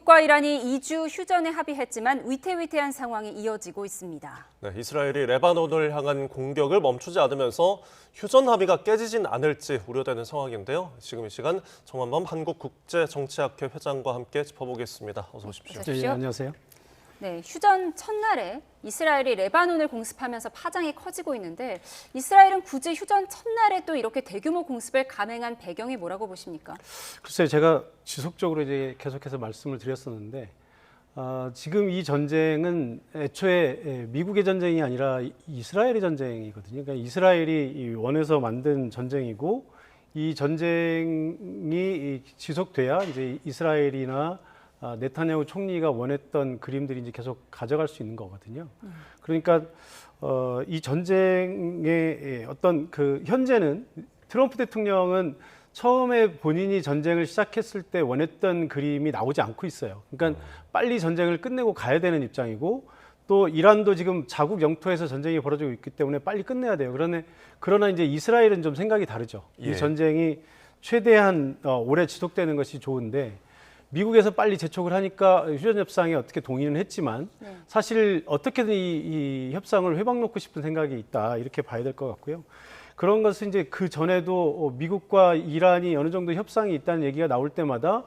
미국과 이란이 2주 휴전에 합의했지만 위태위태한 상황이 이어지고 있습니다. 네, 이스라엘이 레바논을 향한 공격을 멈추지 않으면서 휴전 합의가 깨지진 않을지 우려되는 상황인데요. 지금 이 시간 정한범 한국국제정치학회 회장과 함께 짚어보겠습니다. 어서 오십시오. 네, 안녕하세요. 네, 휴전 첫날에 이스라엘이 레바논을 공습하면서 파장이 커지고 있는데 이스라엘은 굳이 휴전 첫날에 또 이렇게 대규모 공습을 감행한 배경이 뭐라고 보십니까? 글쎄요, 제가 지속적으로 이제 계속해서 말씀을 드렸었는데 지금 이 전쟁은 애초에 미국의 전쟁이 아니라 이스라엘의 전쟁이거든요. 그러니까 이스라엘이 원해서 만든 전쟁이고 이 전쟁이 지속돼야 이제 이스라엘이나 네타냐후 총리가 원했던 그림들이 이제 계속 가져갈 수 있는 거거든요. 그러니까 이 전쟁의 어떤 그 현재는 트럼프 대통령은 처음에 본인이 전쟁을 시작했을 때 원했던 그림이 나오지 않고 있어요. 그러니까 빨리 전쟁을 끝내고 가야 되는 입장이고 또 이란도 지금 자국 영토에서 전쟁이 벌어지고 있기 때문에 빨리 끝내야 돼요. 그러나 이제 이스라엘은 좀 생각이 다르죠. 예. 이 전쟁이 최대한 오래 지속되는 것이 좋은데 미국에서 빨리 재촉을 하니까 휴전 협상에 어떻게 동의는 했지만 사실 어떻게든 이 협상을 회방 놓고 싶은 생각이 있다 이렇게 봐야 될 것 같고요. 그런 것은 이제 그 전에도 미국과 이란이 어느 정도 협상이 있다는 얘기가 나올 때마다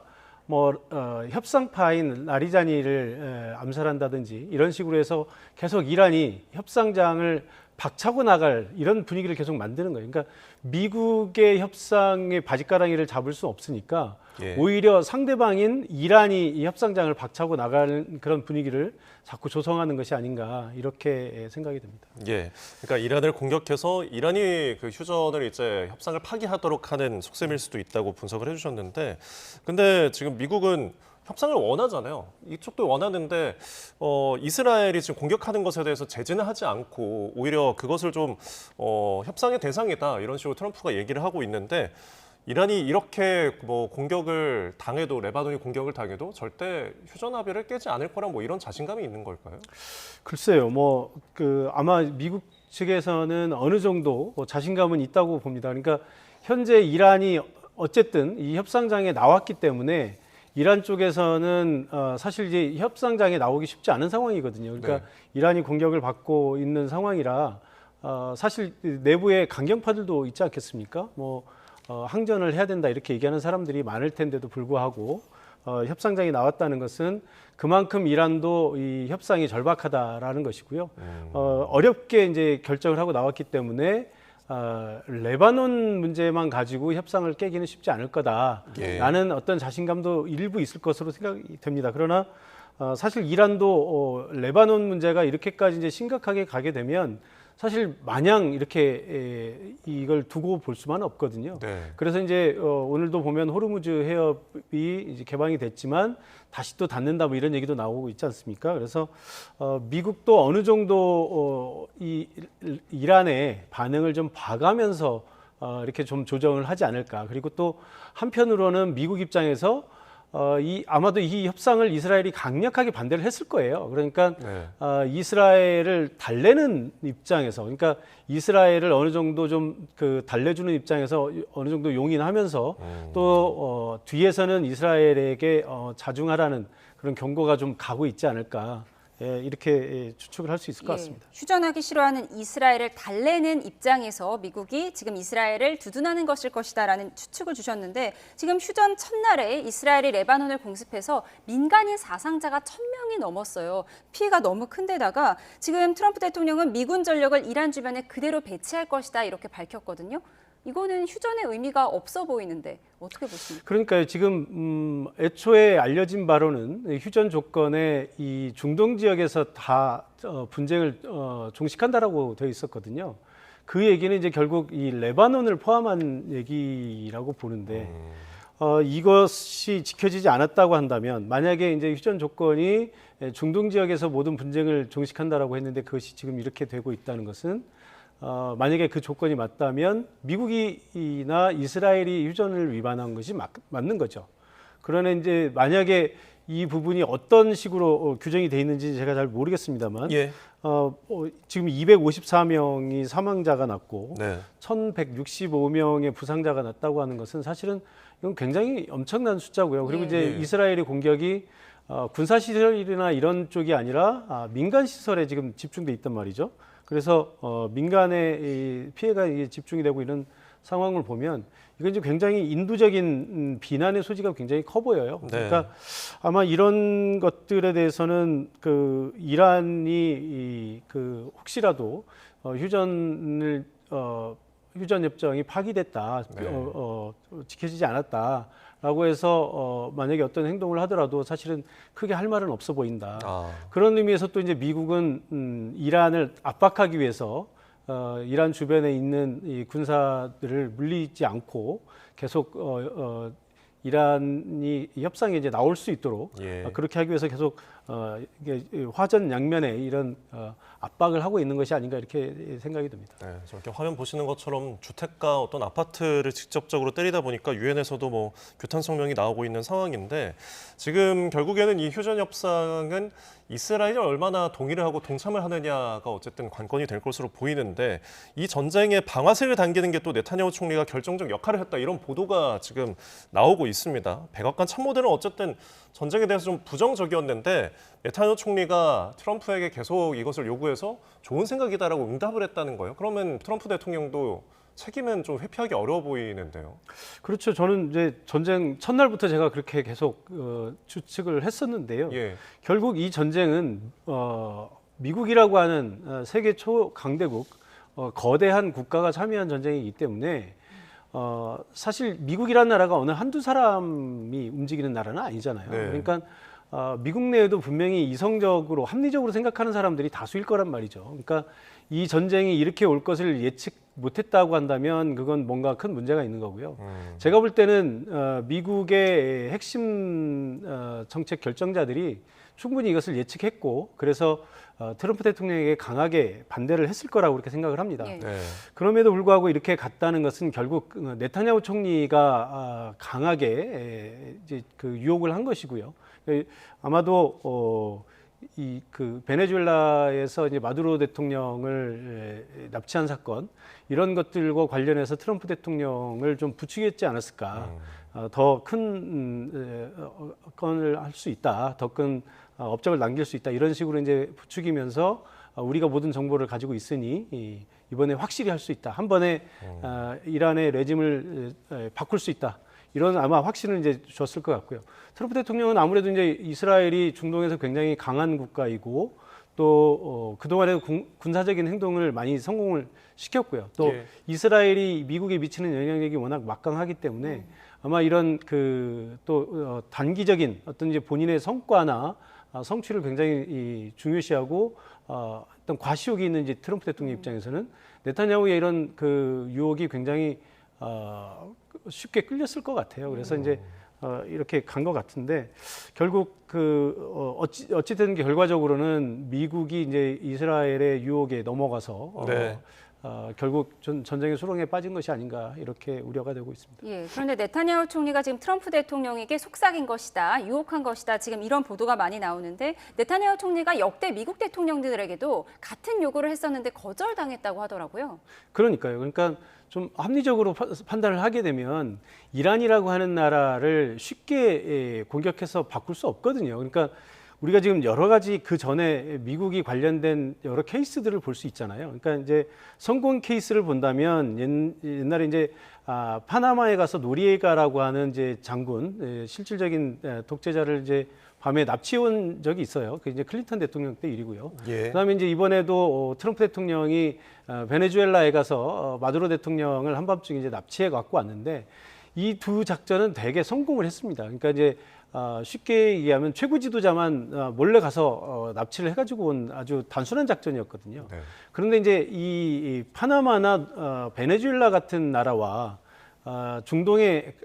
협상파인 라리자니를 암살한다든지 이런 식으로 해서 계속 이란이 협상장을 박차고 나갈 이런 분위기를 계속 만드는 거예요. 그러니까 미국의 협상의 바짓가랑이를 잡을 수 없으니까 오히려 상대방인 이란이 이 협상장을 박차고 나가는 그런 분위기를 자꾸 조성하는 것이 아닌가 이렇게 생각이 됩니다. 예, 그러니까 이란을 공격해서 이란이 그 휴전을 이제 협상을 파기하도록 하는 속셈일 수도 있다고 분석을 해주셨는데, 근데 지금 미국은 협상을 원하잖아요. 이쪽도 원하는데 이스라엘이 지금 공격하는 것에 대해서 제재는 하지 않고 오히려 그것을 좀 협상의 대상이다 이런 식으로 트럼프가 얘기를 하고 있는데 이란이 이렇게 공격을 당해도 레바논이 공격을 당해도 절대 휴전 합의를 깨지 않을 거란 이런 자신감이 있는 걸까요? 글쎄요, 아마 미국 측에서는 어느 정도 자신감은 있다고 봅니다. 그러니까 현재 이란이 어쨌든 이 협상장에 나왔기 때문에 이란 쪽에서는 사실 이제 협상장에 나오기 쉽지 않은 상황이거든요. 그러니까 이란이 공격을 받고 있는 상황이라 사실 내부에 강경파들도 있지 않겠습니까? 항전을 해야 된다 이렇게 얘기하는 사람들이 많을 텐데도 불구하고 협상장에 나왔다는 것은 그만큼 이란도 이 협상이 절박하다라는 것이고요. 어렵게 이제 결정을 하고 나왔기 때문에 레바논 문제만 가지고 협상을 깨기는 쉽지 않을 거다라는 어떤 자신감도 일부 있을 것으로 생각이 됩니다. 그러나 사실 이란도 레바논 문제가 이렇게까지 이제 심각하게 가게 되면 사실 마냥 이렇게 이걸 두고 볼 수만은 없거든요. 그래서 이제 오늘도 보면 호르무즈 해협이 이제 개방이 됐지만 다시 또 닫는다 이런 얘기도 나오고 있지 않습니까? 그래서 미국도 어느 정도 이 이란의 반응을 좀 봐가면서 이렇게 좀 조정을 하지 않을까. 그리고 또 한편으로는 미국 입장에서 아마도 이 협상을 이스라엘이 강력하게 반대를 했을 거예요. 그러니까 이스라엘을 달래는 입장에서, 그러니까 이스라엘을 어느 정도 좀 달래주는 입장에서 어느 정도 용인하면서 또 뒤에서는 이스라엘에게 자중하라는 그런 경고가 좀 가고 있지 않을까. 이렇게 추측을 할 수 있을 것 같습니다. 휴전하기 싫어하는 이스라엘을 달래는 입장에서 미국이 지금 이스라엘을 두둔하는 것일 것이다라는 추측을 주셨는데 지금 휴전 첫날에 이스라엘이 레바논을 공습해서 민간인 사상자가 1,000명이 넘었어요. 피해가 너무 큰데다가 지금 트럼프 대통령은 미군 전력을 이란 주변에 그대로 배치할 것이다 이렇게 밝혔거든요. 이거는 휴전의 의미가 없어 보이는데 어떻게 보십니까? 그러니까요. 지금 애초에 알려진 바로는 휴전 조건에 이 중동 지역에서 다 분쟁을 종식한다라고 되어 있었거든요. 그 얘기는 이제 결국 이 레바논을 포함한 얘기라고 보는데 이것이 지켜지지 않았다고 한다면 만약에 이제 휴전 조건이 중동 지역에서 모든 분쟁을 종식한다라고 했는데 그것이 지금 이렇게 되고 있다는 것은 만약에 그 조건이 맞다면 미국이나 이스라엘이 휴전을 위반한 것이 맞는 거죠. 그러나 이제 만약에 이 부분이 어떤 식으로 규정이 돼 있는지 제가 잘 모르겠습니다만 지금 254명이 사망자가 났고 1,165명의 부상자가 났다고 하는 것은 사실은 이건 굉장히 엄청난 숫자고요. 그리고 이제 이스라엘의 공격이 군사 시설이나 이런 쪽이 아니라 민간 시설에 지금 집중돼 있단 말이죠. 그래서 민간의 이 피해가 이게 집중이 되고 이런 상황을 보면 이건 이제 굉장히 인도적인 비난의 소지가 굉장히 커 보여요. 네. 그러니까 아마 이런 것들에 대해서는 그 이란이 그 혹시라도 휴전 협정이 파기됐다, 네. 지켜지지 않았다라고 해서 만약에 어떤 행동을 하더라도 사실은 크게 할 말은 없어 보인다. 그런 의미에서 또 이제 미국은 이란을 압박하기 위해서 이란 주변에 있는 이 군사들을 물리지 않고 계속 이란이 협상에 이제 나올 수 있도록 예. 그렇게 하기 위해서 계속 이게 화전 양면에 이런 압박을 하고 있는 것이 아닌가 이렇게 생각이 듭니다. 네, 저렇게 화면 보시는 것처럼 주택가 어떤 아파트를 직접적으로 때리다 보니까 유엔에서도 뭐 규탄 성명이 나오고 있는 상황인데 지금 결국에는 이 휴전 협상은 이스라엘이 얼마나 동의를 하고 동참을 하느냐가 어쨌든 관건이 될 것으로 보이는데 이 전쟁의 방아쇠를 당기는 게 또 네타냐후 총리가 결정적 역할을 했다 이런 보도가 지금 나오고 있습니다. 백악관 참모들은 어쨌든 전쟁에 대해서 좀 부정적이었는데 네타냐후 총리가 트럼프에게 계속 이것을 요구해서 좋은 생각이다라고 응답을 했다는 거예요. 그러면 트럼프 대통령도 책임은 좀 회피하기 어려워 보이는데요. 그렇죠. 저는 이제 전쟁 첫날부터 제가 그렇게 계속 추측을 했었는데요. 예. 결국 이 전쟁은 미국이라고 하는 세계 초강대국, 거대한 국가가 참여한 전쟁이기 때문에 사실 미국이라는 나라가 어느 한두 사람이 움직이는 나라는 아니잖아요. 네. 그러니까 미국 내에도 분명히 이성적으로 합리적으로 생각하는 사람들이 다수일 거란 말이죠. 그러니까 이 전쟁이 이렇게 올 것을 예측 못했다고 한다면 그건 뭔가 큰 문제가 있는 거고요. 제가 볼 때는 미국의 핵심 정책 결정자들이 충분히 이것을 예측했고 그래서 트럼프 대통령에게 강하게 반대를 했을 거라고 그렇게 생각을 합니다. 예. 네. 그럼에도 불구하고 이렇게 갔다는 것은 결국 네타냐후 총리가 강하게 이제 그 유혹을 한 것이고요. 아마도 이 그 베네수엘라에서 이제 마두로 대통령을 납치한 사건 이런 것들과 관련해서 트럼프 대통령을 좀 부추겼지 않았을까. 더 큰 건을 할 수 있다. 더 큰 업적을 남길 수 있다. 이런 식으로 이제 부추기면서 우리가 모든 정보를 가지고 있으니 이번에 확실히 할 수 있다. 한 번에 이란의 레짐을 바꿀 수 있다. 이런 아마 확신을 이제 줬을 것 같고요. 트럼프 대통령은 아무래도 이제 이스라엘이 중동에서 굉장히 강한 국가이고 또 그동안에도 군사적인 행동을 많이 성공을 시켰고요. 또 예. 이스라엘이 미국에 미치는 영향력이 워낙 막강하기 때문에 아마 이런 또 단기적인 어떤 이제 본인의 성과나 성취를 굉장히 중요시하고 어떤 과시욕이 있는 이제 트럼프 대통령 입장에서는 네타냐후의 이런 그 유혹이 굉장히 쉽게 끌렸을 것 같아요. 그래서 이제 이렇게 간 것 같은데 결국 어찌된 결과적으로는 미국이 이제 이스라엘의 유혹에 넘어가서 네. 결국 전쟁의 수렁에 빠진 것이 아닌가 이렇게 우려가 되고 있습니다. 예, 그런데 네타냐후 총리가 지금 트럼프 대통령에게 속삭인 것이다, 유혹한 것이다, 지금 이런 보도가 많이 나오는데 네타냐후 총리가 역대 미국 대통령들에게도 같은 요구를 했었는데 거절당했다고 하더라고요. 그러니까요. 그러니까 좀 합리적으로 판단을 하게 되면 이란이라고 하는 나라를 쉽게 공격해서 바꿀 수 없거든요. 그러니까 우리가 지금 여러 가지 그 전에 미국이 관련된 여러 케이스들을 볼 수 있잖아요. 그러니까 이제 성공 케이스를 본다면 옛날에 이제 파나마에 가서 노리에가라고 하는 이제 장군, 실질적인 독재자를 이제 밤에 납치해 온 적이 있어요. 그 이제 클린턴 대통령 때 일이고요. 예. 그다음에 이제 이번에도 트럼프 대통령이 베네수엘라에 가서 마두로 대통령을 한밤중에 이제 납치해 갖고 왔는데 이 두 작전은 되게 성공을 했습니다. 그러니까 이제 쉽게 얘기하면 최고 지도자만 몰래 가서 납치를 해가지고 온 아주 단순한 작전이었거든요. 네. 그런데 이제 이 파나마나 베네수엘라 같은 나라와 중동의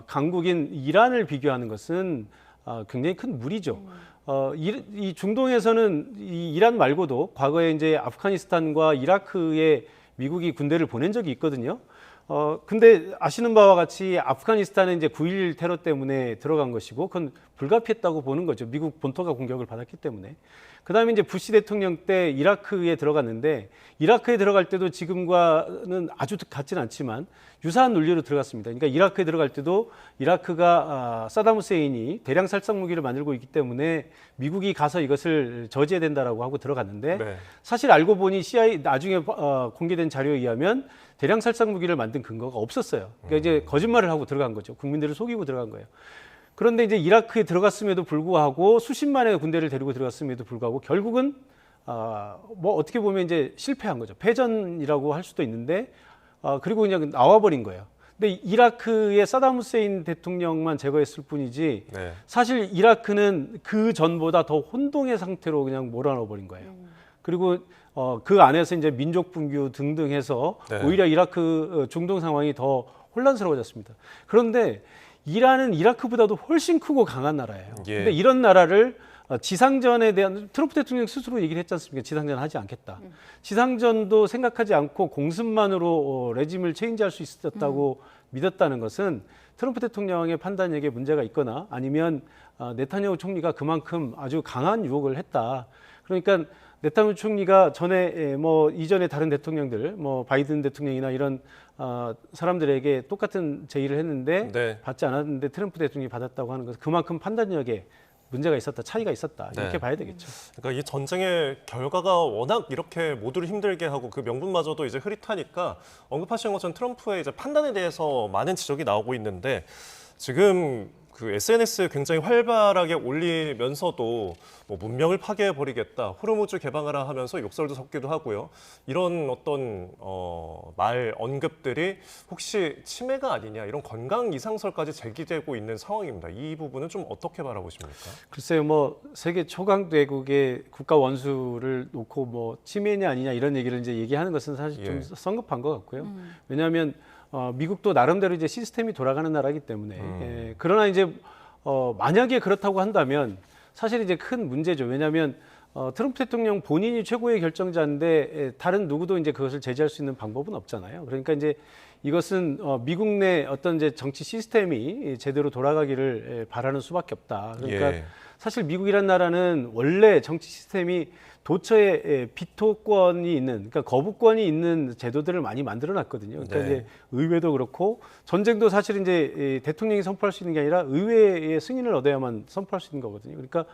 강국인 이란을 비교하는 것은 굉장히 큰 무리죠. 이 중동에서는 이 이란 말고도 과거에 이제 아프가니스탄과 이라크에 미국이 군대를 보낸 적이 있거든요. 근데 아시는 바와 같이 아프가니스탄은 이제 9.11 테러 때문에 들어간 것이고 그건 불가피했다고 보는 거죠. 미국 본토가 공격을 받았기 때문에. 그다음에 이제 부시 대통령 때 이라크에 들어갔는데 이라크에 들어갈 때도 지금과는 아주 같지는 않지만 유사한 논리로 들어갔습니다. 그러니까 이라크에 들어갈 때도 이라크가 사담 후세인이 대량 살상 무기를 만들고 있기 때문에 미국이 가서 이것을 저지해야 된다라고 하고 들어갔는데 네. 사실 알고 보니 CIA 나중에 공개된 자료에 의하면 대량 살상 무기를 만든 근거가 없었어요. 그러니까 이제 거짓말을 하고 들어간 거죠. 국민들을 속이고 들어간 거예요. 그런데 이제 이라크에 들어갔음에도 불구하고 수십만의 군대를 데리고 들어갔음에도 불구하고 결국은 뭐 어떻게 보면 이제 실패한 거죠. 패전이라고 할 수도 있는데 그리고 그냥 나와버린 거예요. 근데 이라크의 사담 후세인 대통령만 제거했을 뿐이지 네. 사실 이라크는 그 전보다 더 혼동의 상태로 그냥 몰아넣어버린 거예요. 그리고 그 안에서 이제 민족 분규 등등 해서 네. 오히려 이라크 중동 상황이 더 혼란스러워졌습니다. 그런데 이란은 이라크보다도 훨씬 크고 강한 나라예요. 예. 근데 이런 나라를 지상전에 대한 트럼프 대통령 스스로 얘기를 했지 않습니까? 지상전 하지 않겠다. 지상전도 생각하지 않고 공습만으로 레짐을 체인지할 수 있었다고 믿었다는 것은 트럼프 대통령의 판단력에 문제가 있거나 아니면 네타냐후 총리가 그만큼 아주 강한 유혹을 했다. 그러니까 네타냐후 총리가 전에 뭐 이전에 다른 대통령들, 뭐 바이든 대통령이나 이런 사람들에게 똑같은 제의를 했는데 네. 받지 않았는데 트럼프 대통령이 받았다고 하는 것은 그만큼 판단력에 문제가 있었다, 차이가 있었다 이렇게 네. 봐야 되겠죠. 그러니까 이 전쟁의 결과가 워낙 이렇게 모두를 힘들게 하고 그 명분마저도 이제 흐릿하니까 언급하신 것처럼 트럼프의 이제 판단에 대해서 많은 지적이 나오고 있는데 지금 그 SNS에 굉장히 활발하게 올리면서도 뭐 문명을 파괴해 버리겠다, 호르무즈 개방하라 하면서 욕설도 섞기도 하고요. 이런 어떤 말 언급들이 혹시 치매가 아니냐 이런 건강 이상설까지 제기되고 있는 상황입니다. 이 부분은 좀 어떻게 바라보십니까? 글쎄요, 뭐 세계 초강대국의 국가 원수를 놓고 뭐 치매냐 아니냐 이런 얘기를 이제 얘기하는 것은 사실 좀 예. 성급한 것 같고요. 왜냐하면 미국도 나름대로 이제 시스템이 돌아가는 나라이기 때문에 예, 그러나 이제 만약에 그렇다고 한다면 사실 이제 큰 문제죠. 왜냐하면 트럼프 대통령 본인이 최고의 결정자인데 다른 누구도 이제 그것을 제재할 수 있는 방법은 없잖아요. 그러니까 이제 이것은 미국 내 어떤 이제 정치 시스템이 제대로 돌아가기를 바라는 수밖에 없다. 그러니까 예. 사실 미국이란 나라는 원래 정치 시스템이 도처에 비토권이 있는, 그러니까 거부권이 있는 제도들을 많이 만들어놨거든요. 그러니까 네. 이제 의회도 그렇고 전쟁도 사실 이제 대통령이 선포할 수 있는 게 아니라 의회의 승인을 얻어야만 선포할 수 있는 거거든요. 그러니까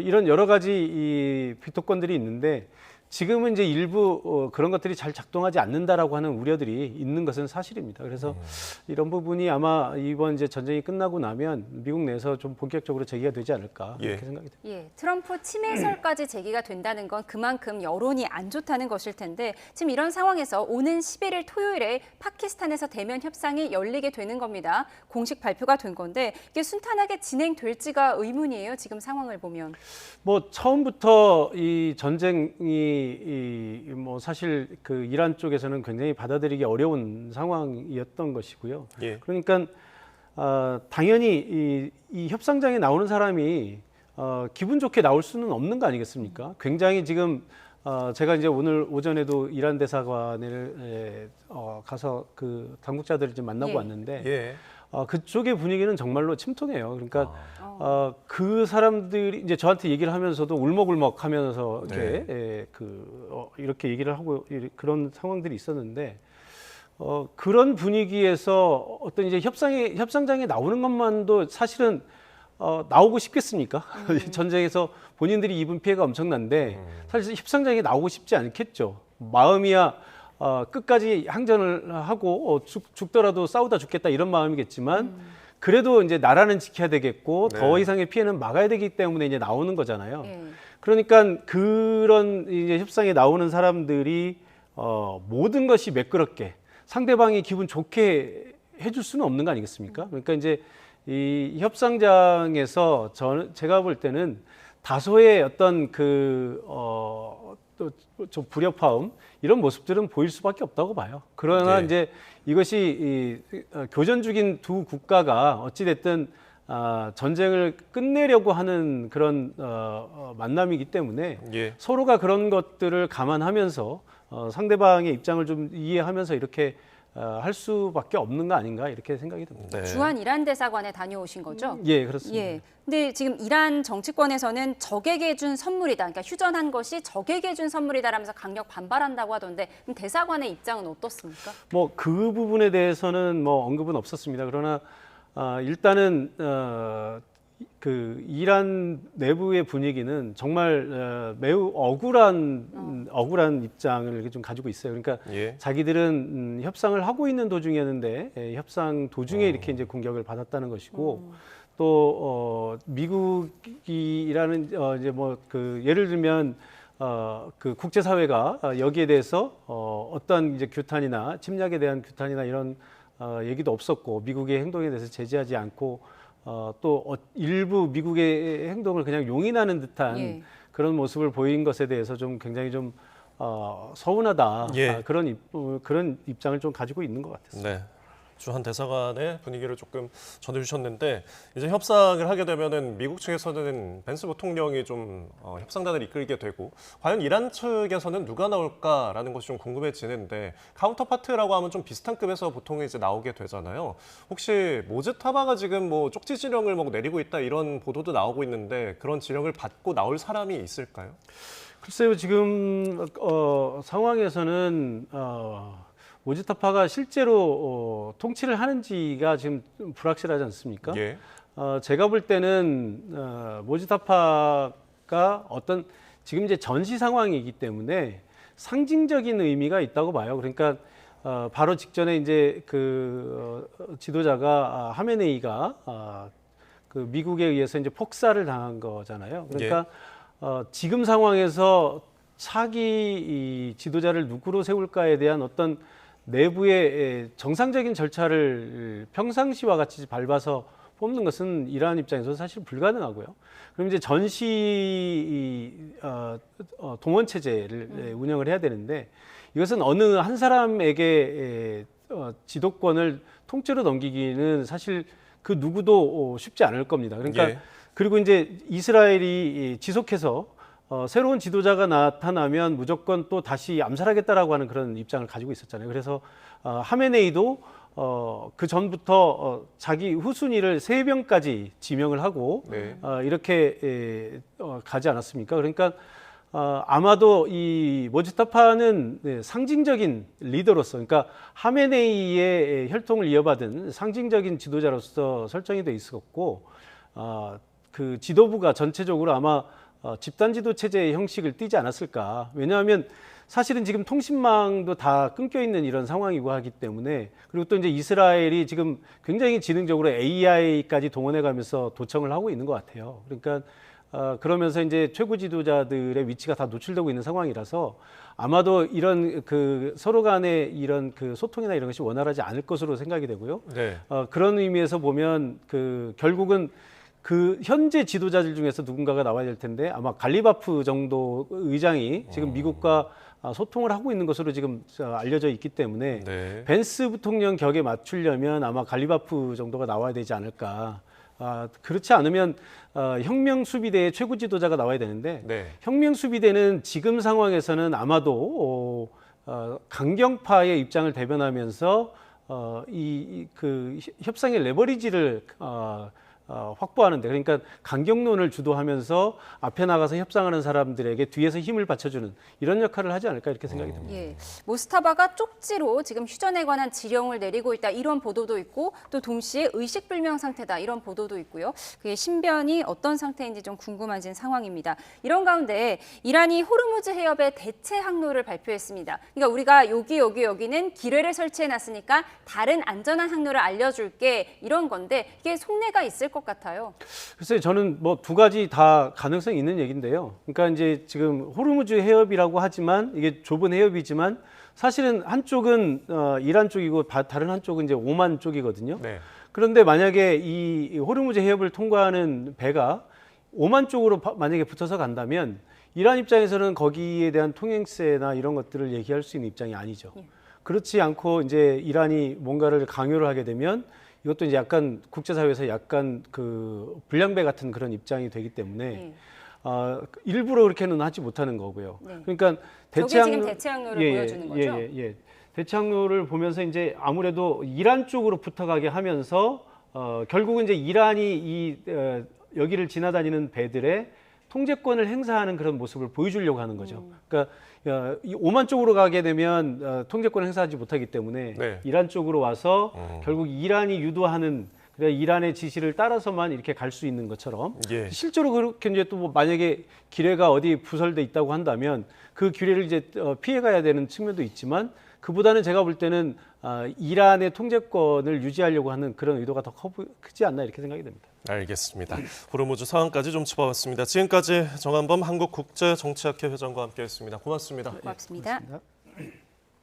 이런 여러 가지 이 비토권들이 있는데 지금은 이제 일부 그런 것들이 잘 작동하지 않는다라고 하는 우려들이 있는 것은 사실입니다. 그래서 이런 부분이 아마 이번 이제 전쟁이 끝나고 나면 미국 내에서 좀 본격적으로 제기가 되지 않을까 예. 이렇게 생각이 듭니다. 예, 트럼프 치매설까지 제기가 된다는 건 그만큼 여론이 안 좋다는 것일 텐데 지금 이런 상황에서 오는 11일 토요일에 파키스탄에서 대면 협상이 열리게 되는 겁니다. 공식 발표가 된 건데 이게 순탄하게 진행될지가 의문이에요. 지금 상황을 보면. 뭐 처음부터 이 전쟁이 뭐 사실 그 이란 쪽에서는 굉장히 받아들이기 어려운 상황이었던 것이고요. 예. 그러니까 당연히 이 협상장에 나오는 사람이 기분 좋게 나올 수는 없는 거 아니겠습니까? 굉장히 지금 제가 이제 오늘 오전에도 이란 대사관을 가서 그 당국자들을 좀 만나고 예. 왔는데 예. 그쪽의 분위기는 정말로 침통해요. 그러니까 그 사람들이 이제 저한테 얘기를 하면서도 울먹울먹하면서 이렇게 이렇게 얘기를 하고 그런 상황들이 있었는데 그런 분위기에서 어떤 이제 협상장에 나오는 것만도 사실은 나오고 싶겠습니까? 전쟁에서 본인들이 입은 피해가 엄청난데 사실 협상장에 나오고 싶지 않겠죠. 마음이야 끝까지 항전을 하고 죽더라도 싸우다 죽겠다 이런 마음이겠지만 그래도 이제 나라는 지켜야 되겠고 네. 더 이상의 피해는 막아야 되기 때문에 이제 나오는 거잖아요. 예. 그러니까 그런 이제 협상에 나오는 사람들이 모든 것이 매끄럽게 상대방이 기분 좋게 해줄 수는 없는 거 아니겠습니까? 그러니까 이제 이 협상장에서 제가 볼 때는 다소의 어떤 좀 불협화음 이런 모습들은 보일 수밖에 없다고 봐요. 그러나 네. 이제 이것이 교전 중인 두 국가가 어찌 됐든 전쟁을 끝내려고 하는 그런 만남이기 때문에 예. 서로가 그런 것들을 감안하면서 상대방의 입장을 좀 이해하면서 이렇게 할 수밖에 없는 거 아닌가 이렇게 생각이 듭니다. 네. 주한 이란 대사관에 다녀오신 거죠? 예, 그렇습니다. 예. 근데 지금 이란 정치권에서는 적에게 준 선물이다. 그러니까 휴전한 것이 적에게 준 선물이다라면서 강력 반발한다고 하던데 그럼 대사관의 입장은 어떻습니까? 뭐 그 부분에 대해서는 뭐 언급은 없었습니다. 그러나 일단은 그 이란 내부의 분위기는 정말 매우 억울한 입장을 이렇게 좀 가지고 있어요. 그러니까 예. 자기들은 협상을 하고 있는 도중이었는데 협상 도중에 이렇게 이제 공격을 받았다는 것이고 또 미국이라는 이제 뭐 그 예를 들면 그 국제사회가 여기에 대해서 어떤 이제 규탄이나 침략에 대한 규탄이나 이런 얘기도 없었고 미국의 행동에 대해서 제재하지 않고 또 일부 미국의 행동을 그냥 용인하는 듯한 예. 그런 모습을 보인 것에 대해서 좀 굉장히 좀 서운하다 예. 그런 입장을 좀 가지고 있는 것 같았습니다. 네. 주한 대사관의 분위기를 조금 전해주셨는데 이제 협상을 하게 되면은 미국 측에서는 벤스 부통령이 좀 협상단을 이끌게 되고 과연 이란 측에서는 누가 나올까라는 것이 좀 궁금해지는데 카운터파트라고 하면 좀 비슷한 급에서 보통 이제 나오게 되잖아요. 혹시 모즈타바가 지금 뭐 쪽지 지령을 뭐 내리고 있다 이런 보도도 나오고 있는데 그런 지령을 받고 나올 사람이 있을까요? 글쎄요, 지금 상황에서는 모지타파가 실제로 통치를 하는지가 지금 좀 불확실하지 않습니까? 예. 제가 볼 때는 모지타파가 어떤 지금 이제 전시 상황이기 때문에 상징적인 의미가 있다고 봐요. 그러니까 바로 직전에 이제 그 지도자가 하메네이가 그 미국에 의해서 이제 폭살을 당한 거잖아요. 그러니까 지금 상황에서 차기 이 지도자를 누구로 세울까에 대한 어떤 내부의 정상적인 절차를 평상시와 같이 밟아서 뽑는 것은 이란 입장에서 사실 불가능하고요. 그럼 이제 전시 동원 체제를 운영을 해야 되는데 이것은 어느 한 사람에게 지도권을 통째로 넘기기는 사실 그 누구도 쉽지 않을 겁니다. 그러니까 예. 그리고 이제 이스라엘이 지속해서 새로운 지도자가 나타나면 무조건 또 다시 암살하겠다라고 하는 그런 입장을 가지고 있었잖아요. 그래서 하메네이도 그 전부터 자기 후순위를 3명까지 지명을 하고 네. 이렇게 가지 않았습니까? 그러니까 아마도 이 모지타파는 상징적인 리더로서, 그러니까 하메네이의 혈통을 이어받은 상징적인 지도자로서 설정이 돼 있었고, 그 지도부가 전체적으로 아마 집단 지도 체제의 형식을 띠지 않았을까. 왜냐하면 사실은 지금 통신망도 다 끊겨 있는 이런 상황이고 하기 때문에, 그리고 또 이제 이스라엘이 지금 굉장히 지능적으로 AI까지 동원해 가면서 도청을 하고 있는 것 같아요. 그러니까 그러면서 이제 최고 지도자들의 위치가 다 노출되고 있는 상황이라서 아마도 이런 그 서로 간의 이런 그 소통이나 이런 것이 원활하지 않을 것으로 생각이 되고요. 네. 그런 의미에서 보면 그 결국은 그 현재 지도자들 중에서 누군가가 나와야 될 텐데 아마 갈리바프 정도 의장이 지금 미국과 소통을 하고 있는 것으로 지금 알려져 있기 때문에 네. 벤스 부통령 격에 맞추려면 아마 갈리바프 정도가 나와야 되지 않을까. 그렇지 않으면 혁명수비대의 최고 지도자가 나와야 되는데 네. 혁명수비대는 지금 상황에서는 아마도 강경파의 입장을 대변하면서 그 협상의 레버리지를 확보하는데, 그러니까 강경론을 주도하면서 앞에 나가서 협상하는 사람들에게 뒤에서 힘을 받쳐주는 이런 역할을 하지 않을까 이렇게 생각이 듭니다. 예, 모스타바가 쪽지로 지금 휴전에 관한 지령을 내리고 있다 이런 보도도 있고 또 동시에 의식불명 상태다 이런 보도도 있고요. 그의 신변이 어떤 상태인지 좀 궁금해진 상황입니다. 이런 가운데 이란이 호르무즈 해협의 대체 항로를 발표했습니다. 그러니까 우리가 여기는 기뢰를 설치해놨으니까 다른 안전한 항로를 알려줄게 이런 건데 이게 속내가 있을 것 같아요. 글쎄요, 저는 뭐 두 가지 다 가능성이 있는 얘기인데요. 그러니까 이제 지금 호르무즈 해협이라고 하지만 이게 좁은 해협이지만 사실은 한쪽은 이란 쪽이고 다른 한쪽은 이제 오만 쪽이거든요. 네. 그런데 만약에 이 호르무즈 해협을 통과하는 배가 오만 쪽으로 만약에 붙어서 간다면 이란 입장에서는 거기에 대한 통행세나 이런 것들을 얘기할 수 있는 입장이 아니죠. 그렇지 않고 이제 이란이 뭔가를 강요를 하게 되면 이것도 이제 약간 국제사회에서 약간 그 불량배 같은 그런 입장이 되기 때문에 일부러 그렇게는 하지 못하는 거고요. 네. 그러니까 저게 지금 대체 항로를 보여주는 거죠? 예. 대치 항로를 보면서 이제 아무래도 이란 쪽으로 붙어가게 하면서 결국은 이제 이란이 여기를 지나다니는 배들의 통제권을 행사하는 그런 모습을 보여주려고 하는 거죠. 그러니까 이 오만 쪽으로 가게 되면 통제권을 행사하지 못하기 때문에 네. 이란 쪽으로 와서 결국 이란이 유도하는 그래 이란의 지시를 따라서만 이렇게 갈 수 있는 것처럼 예. 실제로 그렇게 이제 또 뭐 만약에 기뢰가 어디 부설돼 있다고 한다면 그 기뢰를 이제 피해가야 되는 측면도 있지만 그보다는 제가 볼 때는 이란의 통제권을 유지하려고 하는 그런 의도가 더 크지 않나 이렇게 생각이 됩니다. 알겠습니다. 호르무즈 상황까지 좀 짚어봤습니다. 지금까지 정한범 한국국제정치학회 회장과 함께했습니다. 고맙습니다. 고맙습니다. 고맙습니다.